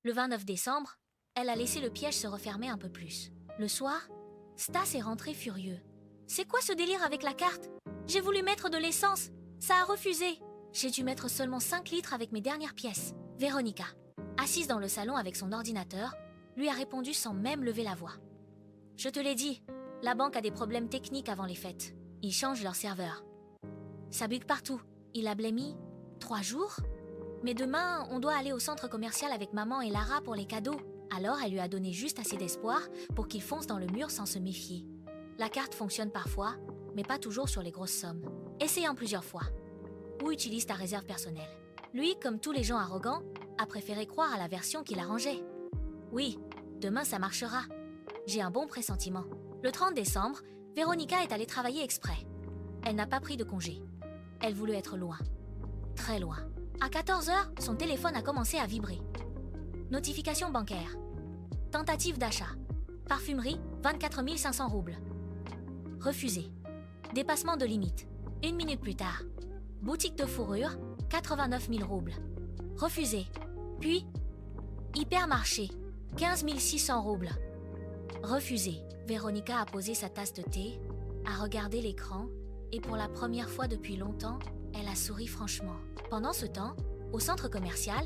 Le 29 décembre, elle a laissé le piège se refermer un peu plus. Le soir, Stas est rentré furieux. « C'est quoi ce délire avec la carte? J'ai voulu mettre de l'essence. Ça a refusé. J'ai dû mettre seulement 5 litres avec mes dernières pièces. » Véronica, assise dans le salon avec son ordinateur, lui a répondu sans même lever la voix. « Je te l'ai dit, la banque a des problèmes techniques avant les fêtes. Ils changent leur serveur. Ça bug partout. Il a blêmi 3 jours? Mais demain, on doit aller au centre commercial avec maman et Lara pour les cadeaux. » Alors elle lui a donné juste assez d'espoir pour qu'il fonce dans le mur sans se méfier. La carte fonctionne parfois, mais pas toujours sur les grosses sommes. Essaye-en plusieurs fois. Ou utilise ta réserve personnelle. Lui, comme tous les gens arrogants, a préféré croire à la version qu'il arrangeait. Oui, demain ça marchera. J'ai un bon pressentiment. Le 30 décembre, Véronica est allée travailler exprès. Elle n'a pas pris de congé. Elle voulait être loin. Très loin. À 14h, son téléphone a commencé à vibrer. Notification bancaire. Tentative d'achat. Parfumerie, 24 500 roubles. Refusé. Dépassement de limite. 1 minute plus tard. Boutique de fourrure, 89 000 roubles. Refusé. Puis, hypermarché, 15 600 roubles. Refusé. Véronica a posé sa tasse de thé, a regardé l'écran, et pour la première fois depuis longtemps, elle a souri franchement. Pendant ce temps, au centre commercial,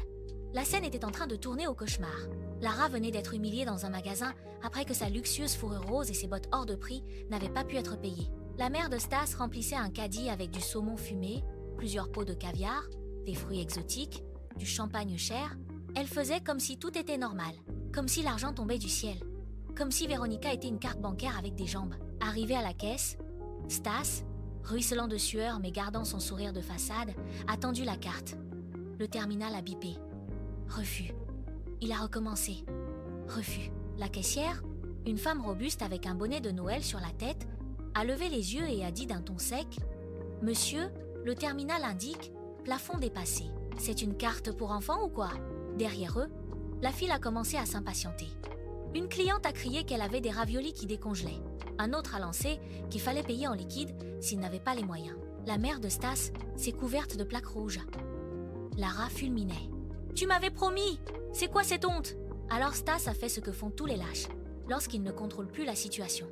la scène était en train de tourner au cauchemar. Lara venait d'être humiliée dans un magasin après que sa luxueuse fourrure rose et ses bottes hors de prix n'avaient pas pu être payées. La mère de Stas remplissait un caddie avec du saumon fumé, plusieurs pots de caviar, des fruits exotiques, du champagne cher. Elle faisait comme si tout était normal, comme si l'argent tombait du ciel, comme si Véronica était une carte bancaire avec des jambes. Arrivée à la caisse, Stas, ruisselant de sueur mais gardant son sourire de façade, a tendu la carte. Le terminal a bipé. Refus. Il a recommencé. Refus. La caissière, une femme robuste avec un bonnet de Noël sur la tête, a levé les yeux et a dit d'un ton sec « Monsieur, le terminal indique plafond dépassé. C'est une carte pour enfants ou quoi ?» Derrière eux, la file a commencé à s'impatienter. Une cliente a crié qu'elle avait des raviolis qui décongelaient. Un autre a lancé qu'il fallait payer en liquide s'il n'avait pas les moyens. La mère de Stas s'est couverte de plaques rouges. Lara fulminait. « Tu m'avais promis! C'est quoi cette honte ?» Alors Stas a fait ce que font tous les lâches, lorsqu'ils ne contrôlent plus la situation.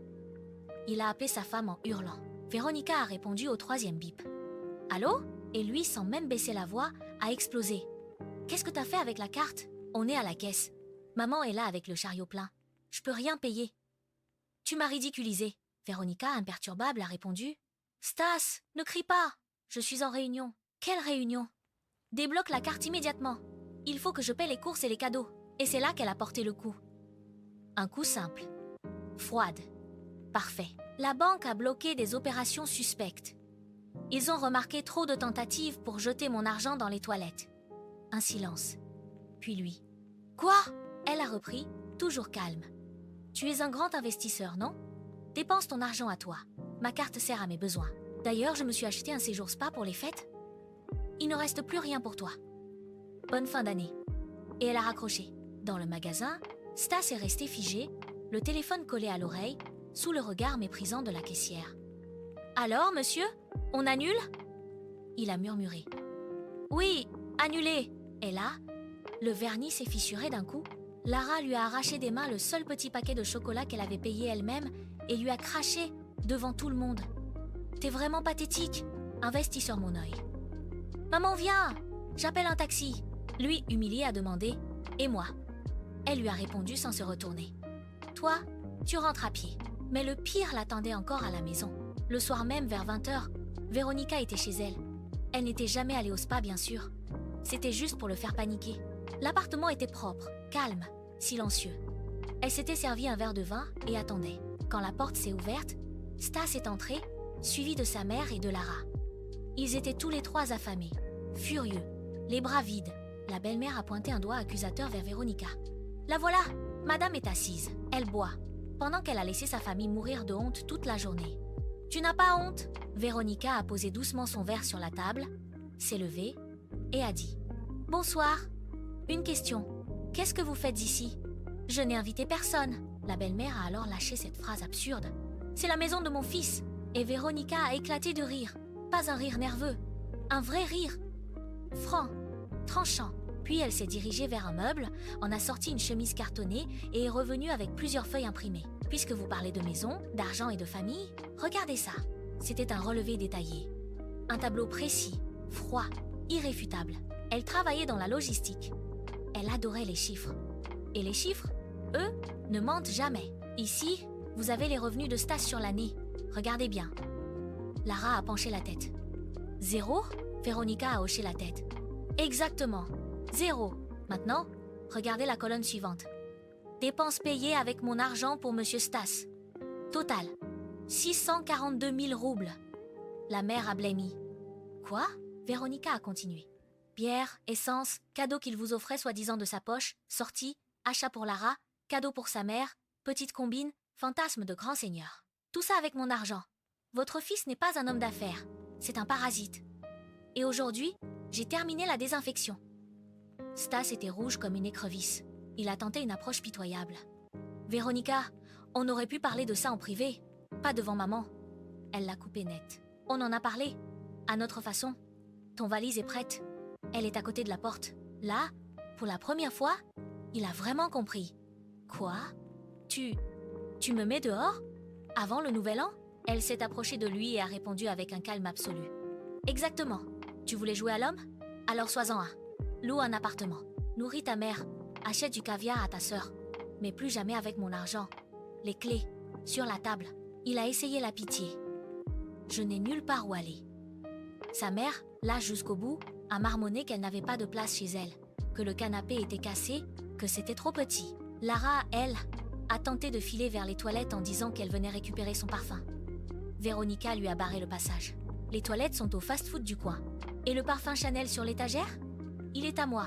Il a appelé sa femme en hurlant. Véronica a répondu au 3e bip. « Allô ?» Et lui, sans même baisser la voix, a explosé. « Qu'est-ce que t'as fait avec la carte ? On est à la caisse. Maman est là avec le chariot plein. Je peux rien payer. » « Tu m'as ridiculisé. » Véronica, imperturbable, a répondu. « Stas, ne crie pas. Je suis en réunion. »« Quelle réunion ? Débloque la carte immédiatement. Il faut que je paie les courses et les cadeaux. » Et c'est là qu'elle a porté le coup. Un coup simple. Froide. Parfait. La banque a bloqué des opérations suspectes. Ils ont remarqué trop de tentatives pour jeter mon argent dans les toilettes. Un silence. Puis lui. « Quoi ?» Elle a repris, toujours calme. « Tu es un grand investisseur, non ? Dépense ton argent à toi. Ma carte sert à mes besoins. D'ailleurs, je me suis acheté un séjour spa pour les fêtes. Il ne reste plus rien pour toi. Bonne fin d'année. » Et elle a raccroché. Dans le magasin, Stas est resté figé, le téléphone collé à l'oreille, sous le regard méprisant de la caissière. « Alors, monsieur, on annule ?» Il a murmuré. « Oui, annulé. » Et là, le vernis s'est fissuré d'un coup. Lara lui a arraché des mains le seul petit paquet de chocolat qu'elle avait payé elle-même et lui a craché devant tout le monde. « T'es vraiment pathétique. » Investis sur mon œil. « Maman, viens. J'appelle un taxi. » Lui, humilié, a demandé « Et moi ?» Elle lui a répondu sans se retourner. « Toi, tu rentres à pied. » Mais le pire l'attendait encore à la maison. Le soir même, vers 20h, Véronica était chez elle. Elle n'était jamais allée au spa, bien sûr. C'était juste pour le faire paniquer. L'appartement était propre, calme, silencieux. Elle s'était servi un verre de vin et attendait. Quand la porte s'est ouverte, Stas est entré, suivi de sa mère et de Lara. Ils étaient tous les trois affamés, furieux, les bras vides. La belle-mère a pointé un doigt accusateur vers Véronica. « La voilà, madame est assise, elle boit, pendant qu'elle a laissé sa famille mourir de honte toute la journée. »« Tu n'as pas honte ?» Véronica a posé doucement son verre sur la table, s'est levée et a dit « Bonsoir. Une question. Qu'est-ce que vous faites ici ? » « Je n'ai invité personne. » La belle-mère a alors lâché cette phrase absurde. « C'est la maison de mon fils. » Et Véronica a éclaté de rire. Pas un rire nerveux, un vrai rire. Franc, tranchant, Puis elle s'est dirigée vers un meuble, en a sorti une chemise cartonnée et est revenue avec plusieurs feuilles imprimées. Puisque vous parlez de maison, d'argent et de famille, regardez ça. C'était un relevé détaillé. Un tableau précis, froid, irréfutable. Elle travaillait dans la logistique. Elle adorait les chiffres. Et les chiffres, eux, ne mentent jamais. Ici, vous avez les revenus de Stas sur l'année. Regardez bien. Lara a penché la tête. 0? Véronica a hoché la tête. Exactement. 0. Maintenant, regardez la colonne suivante. Dépenses payées avec mon argent pour Monsieur Stas. Total. 642 000 roubles. La mère a blêmi. Quoi? Véronica a continué. Bière, essence, cadeau qu'il vous offrait soi-disant de sa poche, sortie, achat pour Lara, cadeau pour sa mère, petite combine, fantasme de grand seigneur. Tout ça avec mon argent. Votre fils n'est pas un homme d'affaires, c'est un parasite. Et aujourd'hui, j'ai terminé la désinfection. Stas était rouge comme une écrevisse. Il a tenté une approche pitoyable. Véronica, on aurait pu parler de ça en privé, pas devant maman. Elle l'a coupé net. On en a parlé, à notre façon. Ton valise est prête. Elle est à côté de la porte. Là, pour la première fois, il a vraiment compris. Quoi? Tu me mets dehors? Avant le nouvel an? Elle s'est approchée de lui et a répondu avec un calme absolu. Exactement. Tu voulais jouer à l'homme? Alors sois-en un. Loue un appartement. Nourris ta mère. Achète du caviar à ta sœur. Mais plus jamais avec mon argent. Les clés, sur la table. Il a essayé la pitié. Je n'ai nulle part où aller. Sa mère, là jusqu'au bout, a marmonné qu'elle n'avait pas de place chez elle, que le canapé était cassé, que c'était trop petit. Lara, elle, a tenté de filer vers les toilettes en disant qu'elle venait récupérer son parfum. Véronica lui a barré le passage. Les toilettes sont au fast-food du coin. Et le parfum Chanel sur l'étagère? Il est à moi.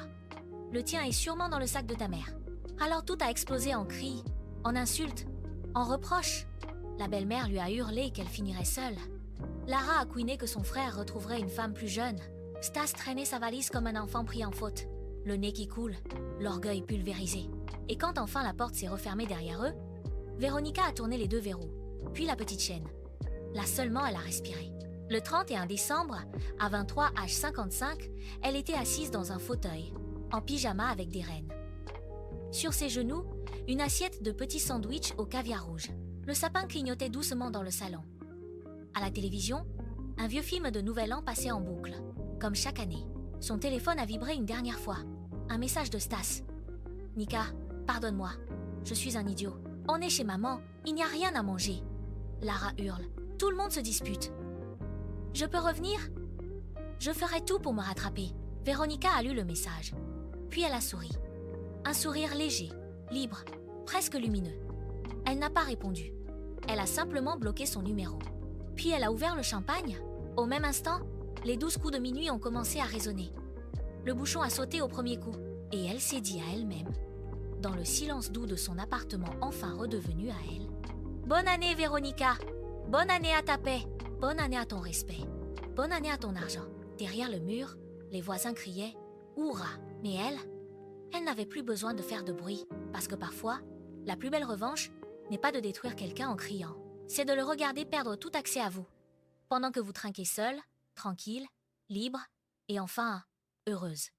Le tien est sûrement dans le sac de ta mère. Alors tout a explosé en cris, en insultes, en reproches. La belle-mère lui a hurlé qu'elle finirait seule. Lara a couiné que son frère retrouverait une femme plus jeune. Stas traînait sa valise comme un enfant pris en faute. Le nez qui coule, l'orgueil pulvérisé. Et quand enfin la porte s'est refermée derrière eux, Véronica a tourné les 2 verrous, puis la petite chaîne. Là seulement elle a respiré. Le 31 décembre, à 23h55, elle était assise dans un fauteuil, en pyjama avec des rennes. Sur ses genoux, une assiette de petits sandwichs au caviar rouge. Le sapin clignotait doucement dans le salon. À la télévision, un vieux film de Nouvel An passait en boucle. Comme chaque année, son téléphone a vibré une dernière fois. Un message de Stas. « Nika, pardonne-moi. Je suis un idiot. On est chez maman. Il n'y a rien à manger. » Lara hurle. Tout le monde se dispute. « Je peux revenir ? Je ferai tout pour me rattraper. » Véronica a lu le message. Puis elle a souri. Un sourire léger, libre, presque lumineux. Elle n'a pas répondu. Elle a simplement bloqué son numéro. Puis elle a ouvert le champagne. Au même instant, les 12 coups de minuit ont commencé à résonner. Le bouchon a sauté au premier coup. Et elle s'est dit à elle-même, dans le silence doux de son appartement enfin redevenu à elle, « Bonne année, Véronica! Bonne année à ta paix! Bonne année à ton respect! Bonne année à ton argent! » Derrière le mur, les voisins criaient « Hourra !» Mais elle n'avait plus besoin de faire de bruit, parce que parfois, la plus belle revanche n'est pas de détruire quelqu'un en criant, c'est de le regarder perdre tout accès à vous, pendant que vous trinquez seule, tranquille, libre, et enfin, heureuse.